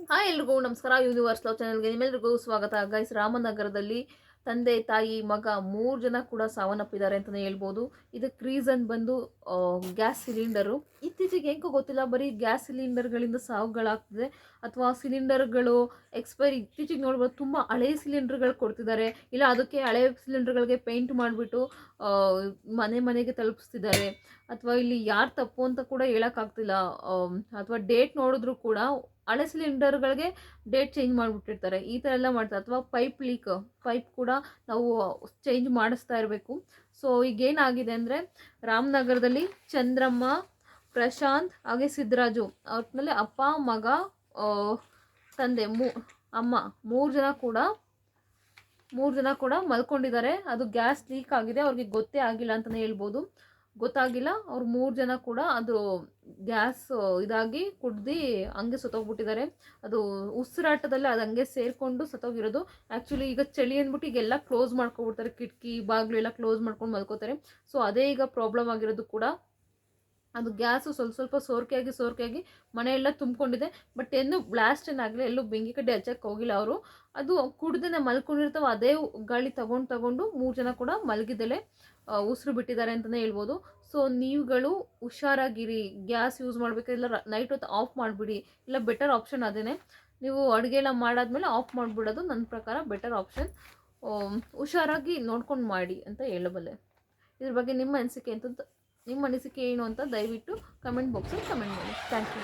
Hi ಎಲ್ರಿಗೂ ನಮಸ್ಕಾರ. Universe love ಚಾನಲ್ಗೆ ನಿಮ್ಮೆಲ್ರಿಗೂ ಸ್ವಾಗತ. ಗೈಸ್, ರಾಮನಗರದಲ್ಲಿ ತಂದೆ ತಾಯಿ ಮಗ 3 ಜನ ಕೂಡ ಸಾವನ್ನಪ್ಪಿದ್ದಾರೆ ಅಂತಲೇ ಹೇಳ್ಬೋದು. ಇದಕ್ಕೆ ರೀಸನ್ ಬಂದು ಗ್ಯಾಸ್ ಸಿಲಿಂಡರು. ಇತ್ತೀಚೆಗೆ ಹೆಂಗೋ ಗೊತ್ತಿಲ್ಲ, ಬರೀ ಗ್ಯಾಸ್ ಸಿಲಿಂಡರ್ಗಳಿಂದ ಸಾವುಗಳಾಗ್ತದೆ ಅಥವಾ ಸಿಲಿಂಡರ್ಗಳು ಎಕ್ಸ್ಪೈರಿ. ಇತ್ತೀಚೆಗೆ ನೋಡ್ಬೋದು ತುಂಬ ಹಳೆ ಸಿಲಿಂಡರ್ಗಳು ಕೊಡ್ತಿದ್ದಾರೆ, ಇಲ್ಲ ಅದಕ್ಕೆ ಹಳೆ ಸಿಲಿಂಡರ್ಗಳಿಗೆ ಪೇಂಟ್ ಮಾಡಿಬಿಟ್ಟು ಮನೆ ಮನೆಗೆ ತಲುಪಿಸ್ತಿದ್ದಾರೆ. ಅಥವಾ ಇಲ್ಲಿ ಯಾರು ತಪ್ಪು ಅಂತ ಕೂಡ ಹೇಳೋಕ್ಕಾಗ್ತಿಲ್ಲ. ಅಥವಾ ಡೇಟ್ ನೋಡಿದ್ರು ಕೂಡ ಹಳೆ ಸಿಲಿಂಡರ್ಗಳಿಗೆ ಡೇಟ್ ಚೇಂಜ್ ಮಾಡಿಬಿಟ್ಟಿರ್ತಾರೆ. ಈ ಥರ ಎಲ್ಲ ಮಾಡ್ತಾರೆ. ಅಥವಾ ಪೈಪ್ ಕೂಡ ನಾವು ಚೇಂಜ್ ಮಾಡಿಸ್ತಾ ಇರಬೇಕು. ಸೊ ಈಗೇನಾಗಿದೆ ಅಂದರೆ, ರಾಮನಗರದಲ್ಲಿ ಚಂದ್ರಮ್ಮ, ಪ್ರಶಾಂತ್ ಹಾಗೆ ಸಿದ್ದರಾಜು ಅವ್ರಲ್ಲಿ ಅಪ್ಪ ಮಗ ತಂದೆ ಅಮ್ಮ 3 ಜನ ಕೂಡ ಮಲ್ಕೊಂಡಿದ್ದಾರೆ. ಅದು ಗ್ಯಾಸ್ ಲೀಕ್ ಆಗಿದೆ, ಅವ್ರಿಗೆ ಗೊತ್ತೇ ಆಗಿಲ್ಲ ಅಂತಲೇ ಹೇಳ್ಬೋದು. ಗೊತ್ತಾಗಿಲ್ಲ, ಅವ್ರು 3 ಜನ ಕೂಡ ಅದು ಗ್ಯಾಸ್ ಇದಾಗಿ ಕುಡ್ದು ಹಂಗೆ ಸತ್ತೋಗ್ಬಿಟ್ಟಿದ್ದಾರೆ. ಅದು ಉಸಿರಾಟದಲ್ಲಿ ಅದು ಹಂಗೆ ಸೇರಿಕೊಂಡು ಸತ್ತೋಗಿರೋದು. ಆ್ಯಕ್ಚುಲಿ ಈಗ ಚಳಿ ಅಂದ್ಬಿಟ್ಟು ಈಗೆಲ್ಲ ಕ್ಲೋಸ್ ಮಾಡ್ಕೊಬಿಡ್ತಾರೆ, ಕಿಟಕಿ ಬಾಗಿಲು ಎಲ್ಲ ಕ್ಲೋಸ್ ಮಾಡ್ಕೊಂಡು ಮಲ್ಕೋತಾರೆ. ಸೊ ಅದೇ ಈಗ ಪ್ರಾಬ್ಲಮ್ ಆಗಿರೋದು ಕೂಡ. ಅದು ಗ್ಯಾಸು ಸ್ವಲ್ಪ ಸೋರಿಕೆಯಾಗಿ ಮನೆಯೆಲ್ಲ ತುಂಬಿಕೊಂಡಿದೆ. ಬಟ್ ಎಂದು ಬ್ಲಾಸ್ಟ್ ಏನಾಗಲಿ, ಎಲ್ಲೂ ಬೆಂಕಿ ಕಡ್ಡಿ ಹಚ್ಚಕ್ಕೆ ಹೋಗಿಲ್ಲ ಅವರು. ಅದು ಕುಡ್ದೇ ಮಲ್ಕೊಂಡಿರ್ತಾವೆ, ಅದೇ ಗಾಳಿ ತಗೊಂಡು 3 ಜನ ಕೂಡ ಮಲಗಿದಲೆ ಉಸಿರು ಬಿಟ್ಟಿದ್ದಾರೆ ಅಂತಲೇ ಹೇಳ್ಬೋದು. ಸೊ ನೀವುಗಳು ಹುಷಾರಾಗಿರಿ. ಗ್ಯಾಸ್ ಯೂಸ್ ಮಾಡಬೇಕಿಲ್ಲ, ನೈಟ್ ಹೊತ್ತು ಆಫ್ ಮಾಡಿಬಿಡಿ. ಇಲ್ಲ ಬೆಟರ್ ಆಪ್ಷನ್ ಅದೇ, ನೀವು ಅಡುಗೆ ಎಲ್ಲ ಮಾಡಾದ್ಮೇಲೆ ಆಫ್ ಮಾಡಿಬಿಡೋದು ನನ್ನ ಪ್ರಕಾರ ಬೆಟರ್ ಆಪ್ಷನ್. ಹುಷಾರಾಗಿ ನೋಡ್ಕೊಂಡು ಮಾಡಿ ಅಂತ ಹೇಳಬಲ್ಲೆ. ಇದ್ರ ಬಗ್ಗೆ ನಿಮ್ಮ ಅನಿಸಿಕೆ ಏನು ಅಂತ ದಯವಿಟ್ಟು ಕಮೆಂಟ್ ಬಾಕ್ಸಲ್ಲಿ ಕಮೆಂಟ್ ಮಾಡಿ. Thank you.